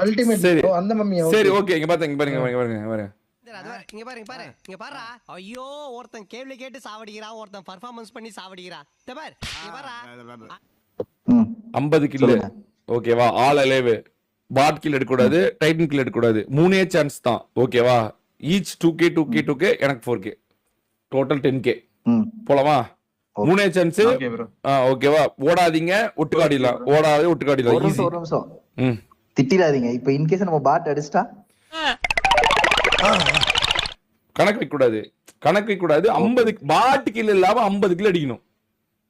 Ultimate சரி அந்த மம்மியா சரி ஓகே இங்க பாருங்க பாருங்க இங்க பாரு ஐயோ ஒருத்தன் கேள்வி கேட்டு சாவடிக்கிறான் ஒருத்தன் பெர்ஃபார்மன்ஸ் பண்ணி சாவடிக்கிறான் பாரு இங்க பாரு 50 கில் ஓகேவா ஆல் அலைவ் பாட் கில் எடுக்க கூடாது டைட்டன் கில் எடுக்க கூடாது மூணே சான்ஸ் தான் ஓகேவா ஈச் 2k எனக்கு 4k டோட்டல் 10k போலாமா மூணே சான்ஸ் ஓகேவா ஓடாதீங்க ஒட்டுக்காடிடலாம் ஓடாதே ஒட்டுக்காடிடலாம் ஒரு நிமிஷம் திட்டிடாதீங்க இப்ப இன் கேஸ் நம்ம பாட் அடிச்சிட்டா கணக்கு வைக்க கூடாது 50 பாட் கில் இல்லாம 50 கில் அடிக்கணும்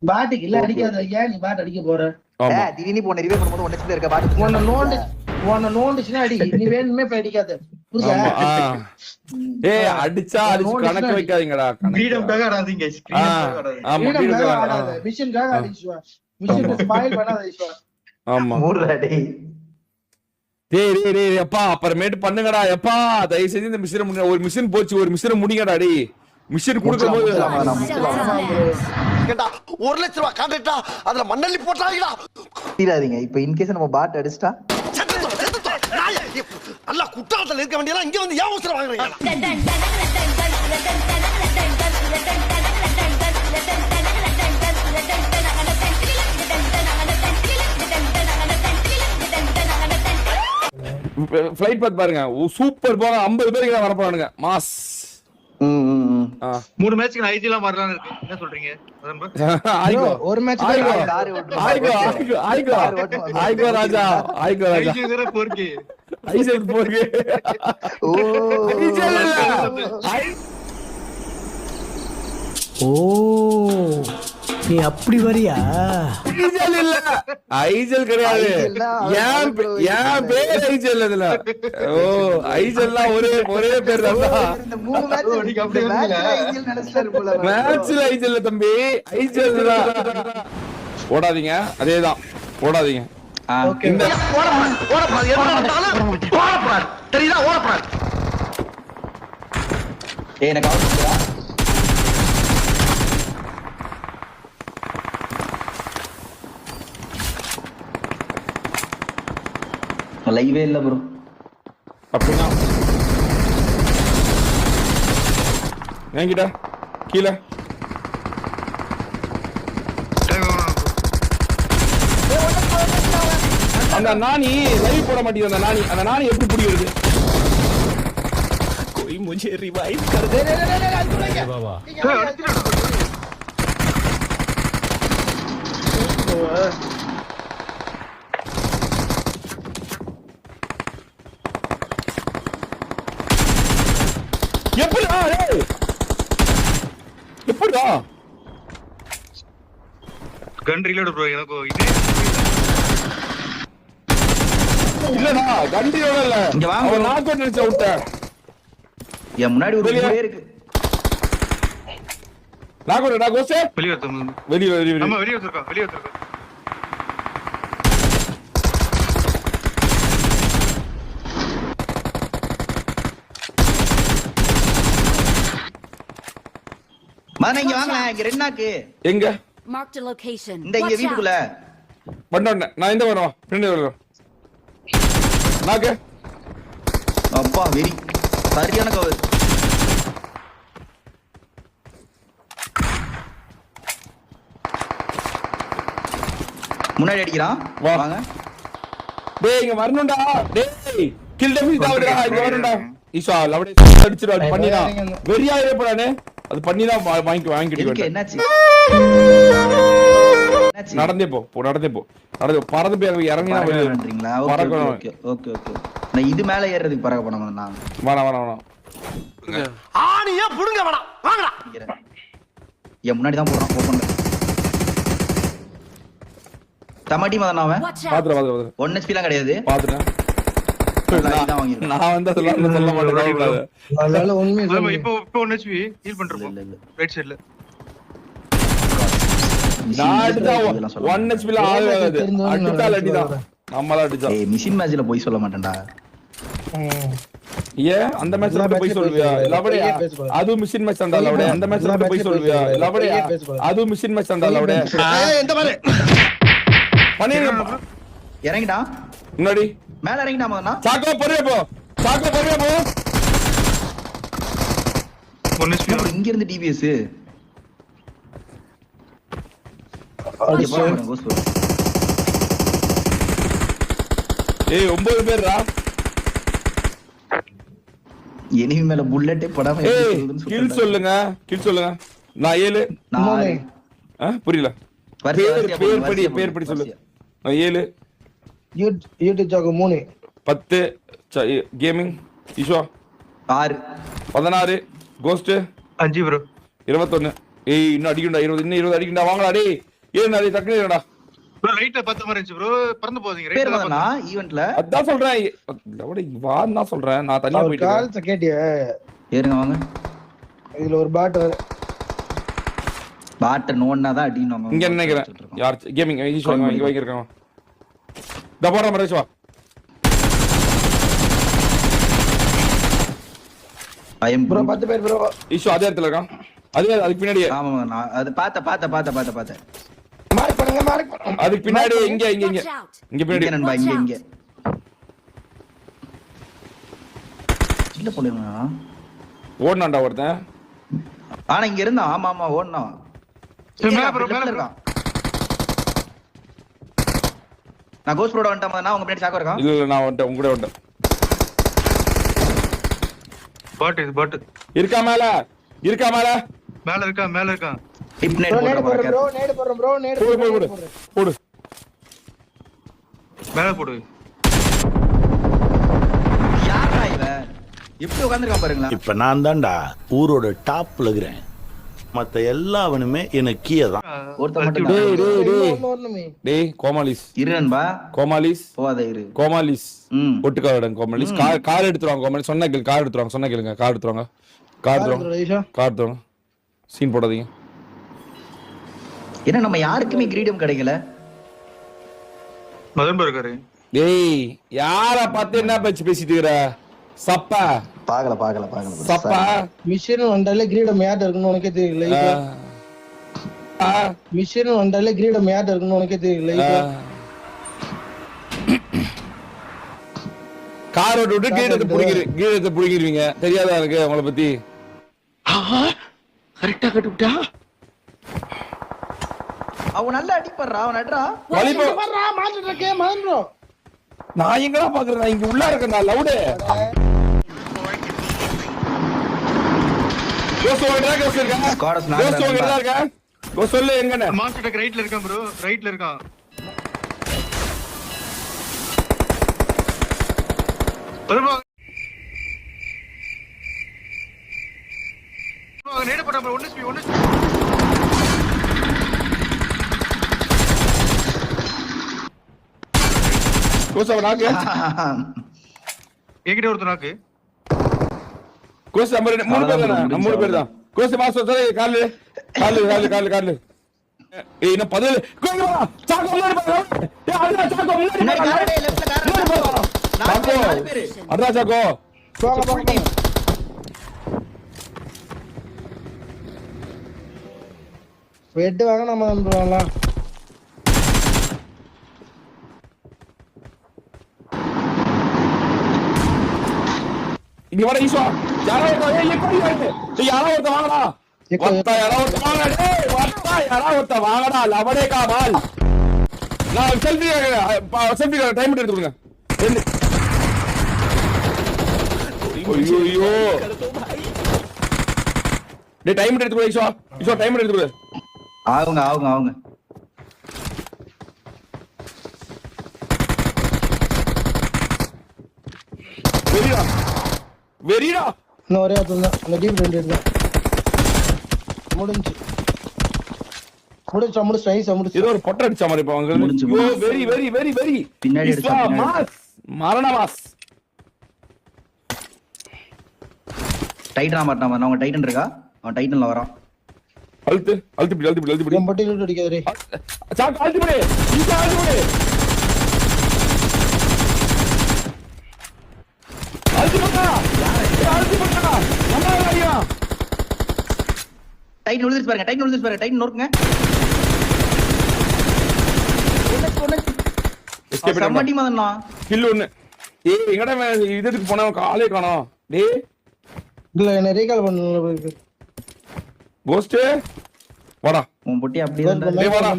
பாட் கில் அடிக்காத ஏன் நீ பாட் அடிக்க போற திடீர்னு போன ரிவே பண்ணும்போது ஒண்ணே சில இருக்க பாட் உன்ன நோண்டிச்சுனா அடி நீ வேணுமே போய் அடிக்காத புரியுதா ஏய் அடிச்சா கணக்கு வைக்காதீங்கடா ஃப்ரீடம்காக ஆடாதீங்க ஆமா மிஷன்காக அடிச்சுவா மிஷன் ஸ்பாயில் பண்ணாத ஈஸ்வா ஆமா மூடுடா டேய் டேய் அப்பா அப்புறமேட்டு பண்ணுங்கடா எப்பா தயவு செஞ்சு இந்த மிஷினை முடிங்க ஒரு மிஷின் போச்சு ஒரு மிஷினை முடிங்கடா டேய் மிஷின் கொடுக்கும்போது கேட்டா 1 லட்சம் ரூபாய் கான்ட்ராக்டா அதுல மண்ணள்ளி போட்டாங்கடா திட்டிடாதீங்க இப்ப இன் கேஸ் நம்ம பாட் அடிச்சிட்டா அல்ல குற்றாலத்துல இருக்க வேண்டியலாம் இங்க வந்து ஏன் அவசரம் வாங்குறீங்க ஃளைட் பாத் பாருங்க சூப்பர் போற 50 பேருக்கு வர போறானுங்க மாஸ் 3 மேட்ச்க்கு நான் ஐஜிலாம் வரலாம்னு இருக்கு என்ன சொல்றீங்க ஒரு மேட்ச் ஆய்கோ ராஜா ஐஜி வேற 4K ஐஜல் 4K ஓ ஓ நீ அப்படி வரியா ஐஜல் இல்ல ஐஜல் கிடையாது ஏன் பேர் ஐஜல் அதுல ஓ ஐஜல்லாம் ஒரே பேர் தான் இந்த மூணு மேட்ச் ஐஜில் நடந்துட்டாரு போல மேட்ச்ல ஐஜல் தம்பி ஐஜல் தான் ஓடாதீங்க அதேதான் ஓடாதீங்க இந்த ஓடப்படாது தெரியுதா ஓடப்படாது ஏய் எனக்கு அவசரமா லைவே இல்ல ப்ரோ அப்படின்னா என்கிட்ட கீழே அந்த நானி லைவ் போட மாட்டேங்குது அந்த நானி எப்படி பிடிக்கிறது कोई मुझे रिवाइव कर दे बाबा எப்படிடா கன் ரீலோட் ப்ரோ எனக்கு இது இல்லடா கன் ரீலோட் இல்ல இங்க வாங்க அவன் நாக் அவுட் அடிச்சு விட்ட ஏன் முன்னாடி ஒரு குளே இருக்கு நாக் அவுட் கோசே வெளிய வரணும் வெளிய நம்ம வெளிய வரணும் மானா இங்க வாங்க இங்க ரெண்டாக்கு எங்க marked a location இந்த இங்க வீட்டுக்குள்ள பண்ணேன் நான் இந்த வரேன் ஃப்ரெண்ட் வரேன் நாக்கு அப்பா வெரி சரியான கவர் முன்னாடி அடிக்கிறான் வாங்க டேய் இங்க வரணும்டா டேய் கில் டெமிஸ் தாவடா இங்க வரணும்டா ஈஷா லவடே அடிச்சிரு பண்ணினா வெறியா ஏறப்படானே அது பண்ணினா வாங்கிட்டு என்னாச்சு நடந்தே போ பறந்து போய் இறங்கினா பண்றீங்களா ஓகே ஓகே ஓகே நான் இது மேல ஏறதுக்கு பறக்க போறேன் நான் வேணாம் ஆணியா புடுங்க வேணாம் வாங்கடா ஏன் முன்னாடி தான் போறான் ஓபன் தமாடி மதன் அவன் பாத்துற 1 HP லாம் கிடையாது பாத்துறேன் நான் வந்து சொல்ல மாட்டேன் அதனால உண்மையா இப்போ 1 HP ஹீல் பண்றோம் ரைட் சைடுல நான் அடிச்சா 1 HP ல ஆகாது அடிச்சால அடிதான் நம்மள அடிச்சா ஏய் மிஷின் மேட்ச்ல போய் சொல்ல மாட்டேன்டா ஏன் அந்த மேட்ச்ல போய் சொல்வியா லவடே அது மிஷின் மேட்ச் தான்டா லவடே அந்த மேட்ச்ல போய் சொல்வியா லவடே அது மிஷின் மேட்ச் தான்டா லவடே இந்த மாதிரி பண்ணிங்க இறங்கிடா முன்னாடி மேல இறங்கிட்டா மதனா. சாக்கோ பொறுமையா போ, சாக்கோ பொறுமையா போ. 1 HP bro, இங்க இருந்து டிவிஎஸ் ஏய் 9 பேர்டா. எனிமி மேல புல்லட்டே படாம ஏய் கில் சொல்லுங்க, கில் சொல்லுங்க. நான் 7. புரியல. பேர் படி சொல்லு. நான் 7. யூடியூப் ஜாகோ 3. 10 கேமிங் ஈஷோ 6. 16 கோஸ்ட் 5 ப்ரோ. 21. ஏய் இன்னும் அடிக்கண்டா 20, இன்னும் 20 அடிக்கண்டா. வாங்கடா டேய். ஏன் டேய் டக்குனேடா. ப்ரோ ரைட்ல 10 மாதிரி இருந்துச்சு ப்ரோ. பறந்து போதீங்க பேர் ரைட்ல மதனா ஈவென்ட்ல. அதான் சொல்றேன். லவடே வான்னு தான் சொல்றேன். நான் தனியா போயிட்டு கால்ஸ் கேட்டியே. ஏறுங்க வாங்க. இதுல ஒரு பாட் வர. பாட் நோன்னா தான் அடினோங்க. இங்க நினைக்கிறேன். யார் கேமிங் ஈஷோ இங்க வைக்கிறேன். டபரா மரேஷ் வா. ஐயம் ப்ரோ 10 பேர் ப்ரோ. ஈஷோ அதே இடத்துல இருக்கான். அதுக்கு பின்னாடி. ஆமா நான் அது பாத்த. மார்க் பண்ணுங்க. அதுக்கு பின்னாடி இங்க பின்னாடி நண்பா இங்க இல்ல போடுங்க. ஓடுனான்டா ஒருத்தன். ஆனா இங்க இருந்தா ஆமா ஓடுனான். மேல ப்ரோ மேல இருக்கான். நான் கோஸ்ட் ப்ரோட வந்துட்டேன். உங்க பின்னாடி சாக்கோ இருக்கான். இல்ல நான் வந்துட்டேன். உங்க கூட வந்துட்டேன். பாட் இருக்கா மேல மேல இருக்கா. டிப் நெட் நேடு போடுறேன் ப்ரோ. போடு மேல போடு. யாரா இவன் எப்படி உட்கார்ந்திருக்கான் பாருங்களா. இப்ப நான் தான்டா ஊரோட டாப்ல இருக்கிறேன். மத்த எல்லாவனுமே எனக்கு கீழே தான். ஒருத்த மட்டும் டேய் கோமாலிஸ் இரு நண்பா. கோமாலிஸ் போவாத இரு. கோமாலிஸ் ஒட்டுக்காரடன் கோமாலிஸ். கார் எடுத்துறாங்க. கோமாலிஸ் சொன்ன கேளு. கார் எடுத்துறாங்க. கார் எடுத்துறாங்க. சீன் போடாதீங்க. ஏன்னா நம்ம யாருக்குமே கிரீடம் கிடைக்கல. மதன் ப்ரோ இருக்காரு. டேய் யார பார்த்து என்ன பேசிட்டு இருக்கற? சப்பா பாக்கல சப்பா மிஷன் வந்தாலே கிரீடம் யார்ட்ட இருக்குன்னு உனக்கே தெரியல. மிஷன் வந்தாலே கிரீடம் யார்ட்ட இருக்குன்னு உனக்கே தெரியல. காரோட விட்டு கீழத்தை புடிங்கிருவீங்க. தெரியாதா எனக்கு உங்களை பத்தி? கரெக்டா கட்டுவிட்டா. அவன் நல்லா அடிப்படுறா. அவன் நடுறா. மாட்டிட்டு இருக்கே மதன் ப்ரோ. நான் எங்கடா பாக்குறேன்? நான் இங்க உள்ள இருக்கேன். லவுடு சொல்லு எங்க மாஸ்டர் டக் ரைட்ல இருக்கான் ப்ரோ. ரைட்ல இருக்கான். ப்ரோ நேடு போடா ப்ரோ. 1 HP. என்கிட்ட ஒருத்தர் நாக்கு. கோஸ் நம்பர் 3 பேர் தான. நம்ம 3 பேர் தான். கோஸ் மாஸ்டர் சரி கால். ஏய் என்ன 10 கோஸ் வா. சாக்கோ முன்னாடி போ. ஏய் அடடா சாக்கோ முன்னாடி போ. லெஃப்ட்ல கார். சாக்கோ அடடா சாக்கோ. போங்க. வெட் வாங்க நம்ம வந்துறலாம். இங்க வர ஈஸ்வா. யாரோ ஒருத்த வாங்கடா. வாங்கடா. லவடே காபால். நான் செல்ஃபி டைம் எடுத்து கொடுங்க. ஐயோ டேய் டைம் எடுத்து கொடு ஈஸ்வா டைம் எடுத்து கொடு. அவங்க வெரிடா இன்னும் ஒரே ஆத்துல தான். அந்த டீம் 2 தான். முடிஞ்சு ஏதோ ஒரு பொட்டை அடிச்ச மாதிரி பாங்க. வெரி பின்னாடி மரண மாஸ். டைட்டனா மாட்டாம. அவங்க டைட்டன் இருக்கா. அவன் டைட்டன்ல வரான். அழுத்து பிடி. நம்ம பட்டி லூட் அடிக்காதே. சாக்கு அழுத்து பிடி. ஈஸா அழுத்து பிடி. நல்லா ஐயா. டைட்டன் உழுதுச்சு பாருங்க. டைட்டன் நோக்குங்க. எஸ்கேப் சம்மட்டி மதன்னா. கில் ஒன்னு. ஏய் எங்கடா இதுக்கு போனவன் காலே காணோம். டேய் இல்ல என்ன ரீகால் பண்ணல. கோஸ்ட் வாடா. உன் பொட்டி அப்படியே தான் டேய் வாடா.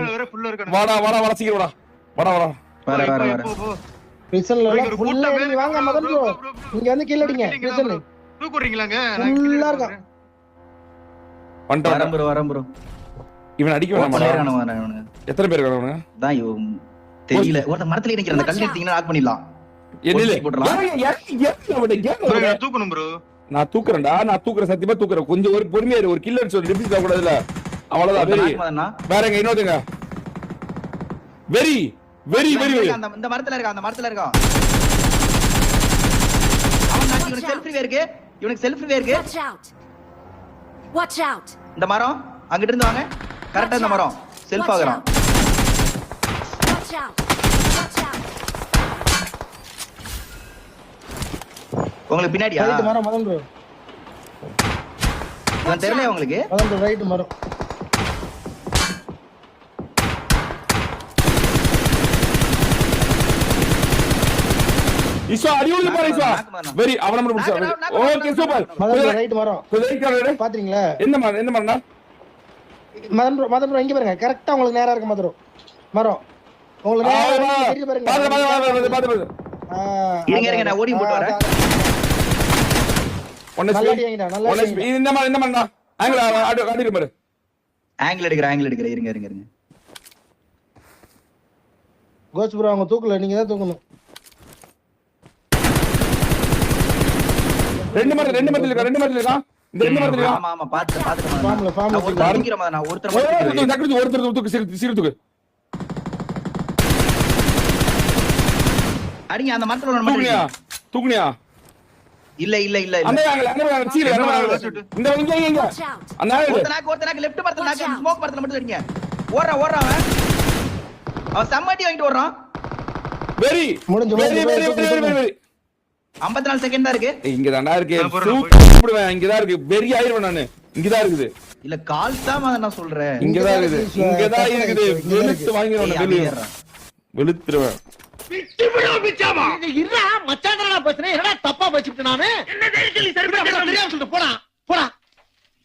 வேற ஃபுல்லா இருக்கானே. வாடா சீக்கிரம் வாடா. வாடா. வர போ. பிரிசன்ல bro, இங்க ஒரு ஃபுல்லா கூட்டம் ஏறி வாங்க bro, Madan bro, bro. bro, bro. இங்க வந்து கீழ அடிங்க. பிரிசன் தூக்குறீங்களாங்க? ஃபுல்லா இருக்கா. வந்துட்டான். வரம் ப்ரோ. இவன் அடிக்க வேணாமாடா? வரவனுங்க. எத்தனை பேர் இருக்கானுங்க? தான் இவன் தெரியல. ஒருத்த மரத்துல நிக்கிற அந்த கல் எடுத்தீங்கன்னா ஆட் பண்ணிடலாம். என்னில போட்டுடலாம். bro, இவனை தூக்கணும் bro. நான் தூக்குறேன்டா. நான் தூக்குறேன், சத்தியமா தூக்குறேன். கொஞ்சம் ஒரு பொறுமையா இரு. ஒரு கில்லர் சொல்லி டிஃபிஸ் ஆக கூடாதுல. அவ்வளவுதான். வெரி வேற எங்க இன்னொருங்க. வெரி இந்த மரத்துல இருக்கா. அவன் நாட்டி இவனுக்கு செல்ஃப் ரிவே இருக்கு. Watch out. இந்த மரம் அங்கிட்டு இருந்து வாங்க. கரெக்ட்டா இந்த மரம் செல்ஃப் ஆகுறான். Watch out. உங்களுக்கு பின்னாடியா? ரைட் மரம் மதன் ப்ரோ. இவன் தெரியல உங்களுக்கு? மதன் ப்ரோ ரைட் மரம். இஸ்வா அடியோல பாரு இஸ்வா. வெரி அவன மட்டும் புடிச்சா. Okay super. Madan bro right மரம். ரைட் கார்டு பாத்தீங்களா? என்ன மரம்டா? மதன் ப்ரோ இங்க பாருங்க. கரெக்ட்டா உங்களுக்கு நேரா இருக்கு மதன் மரம். உங்களுக்கு நேரா இருக்கு பாருங்க. பாத்து. இருங்க நான் ஓடி போட்டு வரேன். நல்லா அடிங்கடா. நல்லா அடிங்க. இந்த மரம்டா. ஆங்கிள் அடிக்க பாரு. ஆங்கிள் எடுக்கற. இருங்க. கோஸ்ட் ப்ரோ அவங்க தூக்கல, நீங்க தான் தூக்கணும். ரெண்டு மரத்துல இருக்கா. இந்த ரெண்டு மரத்துல இருக்கா. ஆமா பாத்து ஃபார்ம்ல நான் ஒருத்தர் தூக்கு சீக்கிரம் அடிங்க அந்த மரத்துல ஒண்ணு மட்டும். தூக்குனியா? இல்ல அந்த ஆங்கிள் சீக்கிரம் இந்த இங்க Watch out. அந்த ஒருத்தனாக்கு லெஃப்ட் மரத்துல நாக்கு ஸ்மோக் மரத்துல மட்டும் அடிங்க. ஓடுறான் அவன் சம்மட்டி வாங்கிட்டு ஓடுறான். வெரி முடிஞ்சு 54 செகண்ட் தான் இருக்கு. இங்க தான்டா இருக்கு. கூப்பிடுவேன். இங்க தான் இருக்கு. வெரி ஆயிடுவேன் நானு. இங்க தான் இருக்குது. இல்ல கால்ஸ் தான் நான் சொல்றேன். இங்க தான் இருக்குது. வெளுத்து வாங்கிடுவேன். வெளுத்துருவேன். இருடா மச்சான் பேசுறேன். என்னடா தப்பா பேசிட்டு நானு? என்ன தைரியத்துல தெரியாம சொல்லிட்டு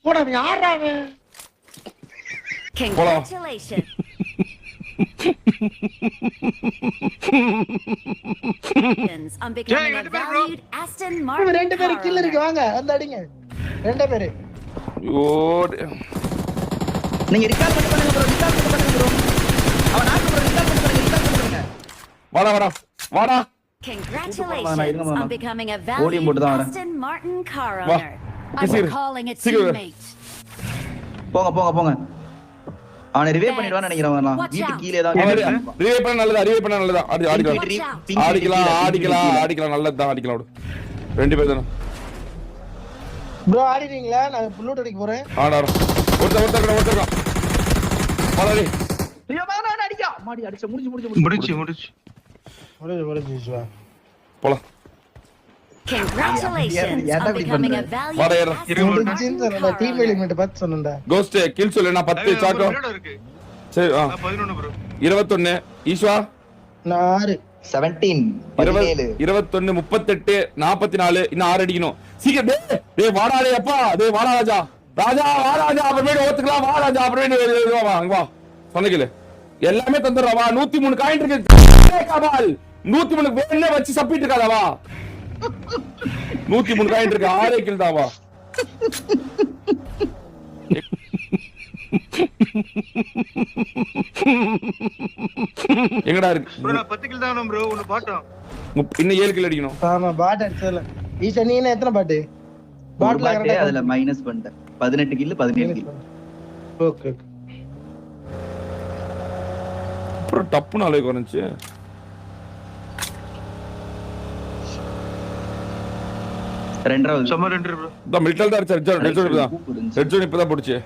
போடா நீ ஆடுறானே. Congratulations. I'm becoming a valued Aston Martin. ரெண்டு பேர் கீழ இருக்கு வாங்க வந்து அடிங்க. ரெண்டு பேர். ஐயோ நீங்க ரிகால் பண்ணுங்க ப்ரோ. அவன் நாக்கு ப்ரோ ரிகால் பண்ணுங்க. வாடா. Congratulations on becoming a valued Aston Martin car owner. I'm calling it teammate. போங்க. அவனை ரிவே பண்ணிடுவான்னு நினைக்கிறவன். வீட்டு கீழே தான் ரிவே பண்ண நல்லதா. அடிக்கலாம் நல்லதுதான். அடிக்கலாம் விடு. ரெண்டு பேர் தானே ப்ரோ ஆடிட்டீங்களா? நான் புல்லட் அடிக்க போறேன். ஆடாரம் ஒருத்தர் பாலாடி. ஐயோ நான் அடிக்க மாடி அடிச்ச முடிஞ்சு போலாம். Congratulations on becoming a valued முடிஞ்சு டீம் எலிமெண்ட் பார்த்து சொன்னேன்டா. கோஸ்ட் கில் சொல்லு. நான் 10 சாக்கோ. சரி 11 bro. 21 ஈஸ்வா. நான் 6 17 17 21 38 44 இன்னும் 6 அடிக்கணும். சீக்கிரம் டேய் வாடாடே அப்பா. டேய் வாடா ராஜா அப்புறமே ஓத்துக்கலாம். வா ராஜா அப்புறமே வா சொன்னீங்களே எல்லாமே தந்துடுறா. வா 103 காயின் இருக்கு. கபால் 103 வேணே வச்சு சப்பிட்டு இருக்காதா. வா 103 காயின் இருக்கு. 6 கில் தான். வா எங்கடா இருக்கு bro? நான் 10 கில் தான் bro. ஒன்னு பாட்டோம். இன்னும் 7 கில் அடிக்கணும். ஆமா பாட் அடிச்சல. ஈசா நீ என்ன எத்தனை பாட்டு? பாட்ல கரெக்ட்டா அதுல மைனஸ் பண்ணிட்டேன். 18 கில் 17 கில். ஓகே. அப்புறம் டப்புன்னு அலை குறைஞ்சி. ரெண்டாவது சும்மா 2 bro. தான் மிலிட்டல் தான் அடிச்சா. ரெட் ஜோன் இப்பதான் போடுச்சு.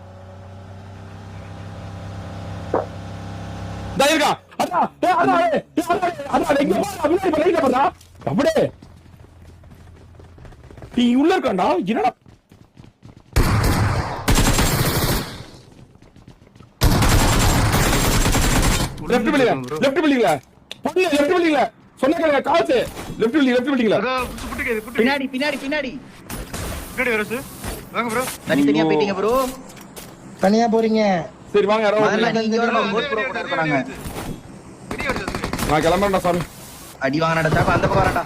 தான் இருக்கா. அதான் எங்க போறா? அப்படியே நீ உள்ள இருக்காண்டா. என்னடா லெஃப்ட் பில்லிங்ல சொன்னீங்க கால்ஸ் லெஃப்ட் பில்டிங்ல புட்டு பின்னாடி பின்னாடி பின்னாடி பின்னாடி வரசு வாங்க ப்ரோ தனித்தனியா போயிட்டீங்க ப்ரோ. தனியா போறீங்க. சரி வாங்க யாரோ முதல்ல நீங்க வரணும், கோட் ப்ரோ கூட இருக்காங்க. வெளிய வரது நான் கிளம்பறேன்டா சாமி. அடி வாங்கடா சாப்பா, அந்த பக்கம் வரடா.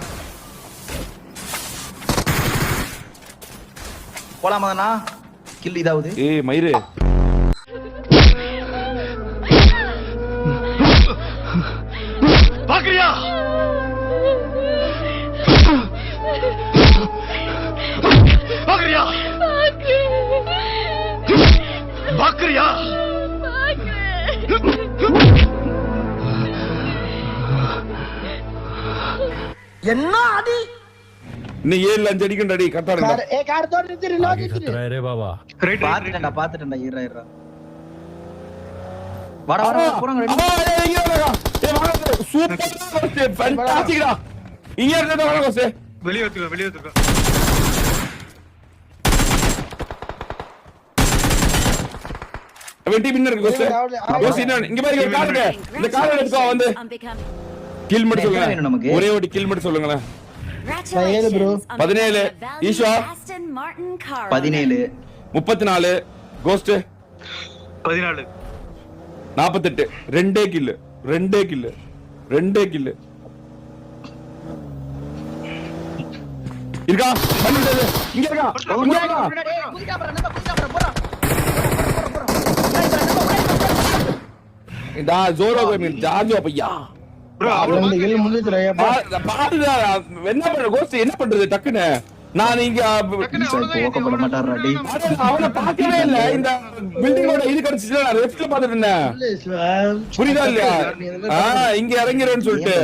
போலாமாண்ணா? கில் இதாவது. ஏய் மயிரு பாக்குறியா பாக்குறியா பாக்குறியா என்ன அடி? இன்னும் 7-5 அடிக்கணும் அடி கரெக்டா கார் கார் தோட நிறுத்திரு, லோ நிறுத்திரு. ரைட் பாத்துட்டேன்டா இருடா. வாடா போறாங்க ரெடி. சூப்பர் ஃபேண்டாஸ்டிக்டா. இங்க இருந்து வர கோஸ். வெளிய வந்துங்க வெட்டி பின்னர் இருக்கு கோஸ். கோஸ் இங்க பாருங்க கார் இருக்கு. இந்த கார் எடுத்துக்கோ வந்து I'm becoming. கில் மட்டும் வேணும் சொல்லுங்க. நமக்கு. ஒரே ஒரு கில் மட்டும் சொல்லுங்களே. Congratulations on 17 becoming a valued Isha. Aston Martin car 17 34 ghost 14 48 ரெண்டே கில் இருக்கா பண்ணிட்டது இங்க இருக்கா குதிக்கா போறா போறா. இந்த ஜோரோ கேமிங் ஜார்ஜோ பையா ப்ரோ ரெண்டு கில் முடிஞ்சிருச்சு. பாருடா என்ன பண்ற கோஸ்ட் என்ன பண்றது டக்குன்னு நான் இங்க போக்கப்பட மாட்டாரா டேய். அவனை பார்க்கவே இல்ல இந்த பில்டிங்கோட இது கிடைச்சிச்சு நான் லெஃப்ட்ல பாத்துட்டு இருந்தேன் புரியுதா இல்லையா இங்க இறங்கிறேன்னு சொல்லிட்டு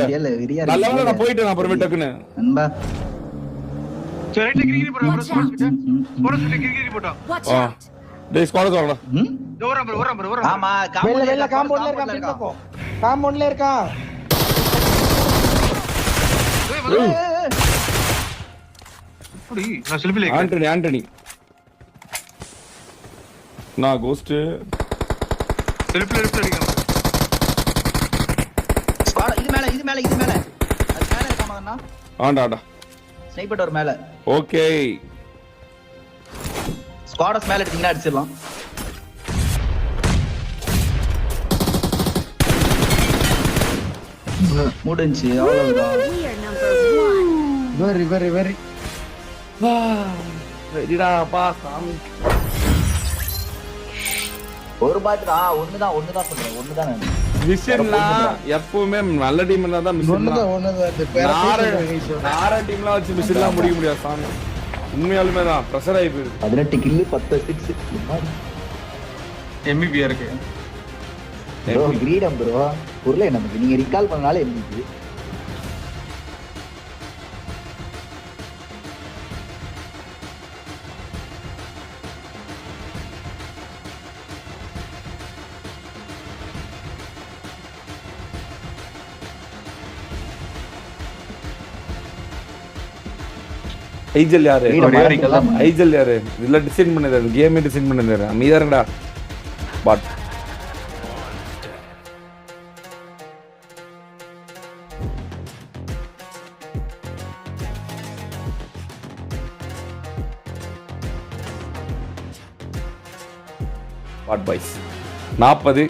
நல்ல வேளை நான் போயிட்டேன் அப்புறமே டக்குன்னு நண்பா சரி ரைட்ல கிரிகிரி போறோம் கிரிகிரி போட்டோம் Watch out. டேய் ஸ்குவாட் வரலாம் ஓரம் ப்ரோ ஆமா வெளில காம்பவுண்ட்ல இருக்கான், பின்பக்கம் காம்பவுண்ட்ல இருக்கான். அப்படி நான் செல்ஃபில ஆண்டனி நான் கோஸ்ட் செல்ஃபில அடிக்கலாம் ஸ்குவாட் இது மேல அது மேல இருக்காமாண்ணா. ஆண்டா ஸ்னைப்பர் ஒரு மேல. ஓகே ஸ்குவாடஸ் மேல எடுத்தீங்கன்னா அடிச்சிடலாம். முடிஞ்சு அவ்வளவுதான். We are number 1. வெரி ரெடிடா பா சாமி ஒரு பாட்டு தான் ஒண்ணுதான் சொல்றேன். ஒண்ணுதான் நான். மிஷன்லாம் எப்பவுமே நல்ல டீம் இருந்தா தான் மிஷன் நார டீம்லாம் வச்சு மிஷன்லாம் முடிக்க முடியாது சாமி. உண்மையாலுமே தான் ப்ரெஷர் ஆகி போயிருக்கு. 18 கில்லு 10 6 MVP இருக்கு ப்ரோ. கிரீடம் ப்ரோ புரியல நமக்கு. நீங்க ரிகால் பண்ணனால MVP. ஐஜல் யாரு இதுல டிசைன் பண்ணது கேமே டிசைன் பண்ணது அமைதியாருங்கடா பாட் பாய்ஸ் 40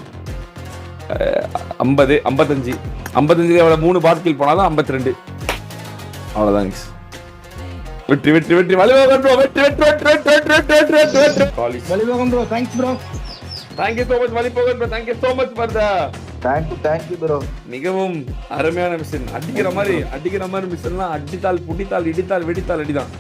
50 55 55 3 பாட் கில் போனாதான் 52 அவ்வளவுதான். வெற்றி வலிபோகம் ப்ரோ வலிபோகம் bro. Thanks bro. Thank you so much வலிபோகம் bro. Thank you so much for the thank you bro. மிகவும் அருமையான மிஷன். அடிக்கிற மாதிரி மிஷன்லாம் அடித்தால் புடித்தால் இடித்தால் வெடித்தால் அடிதான்.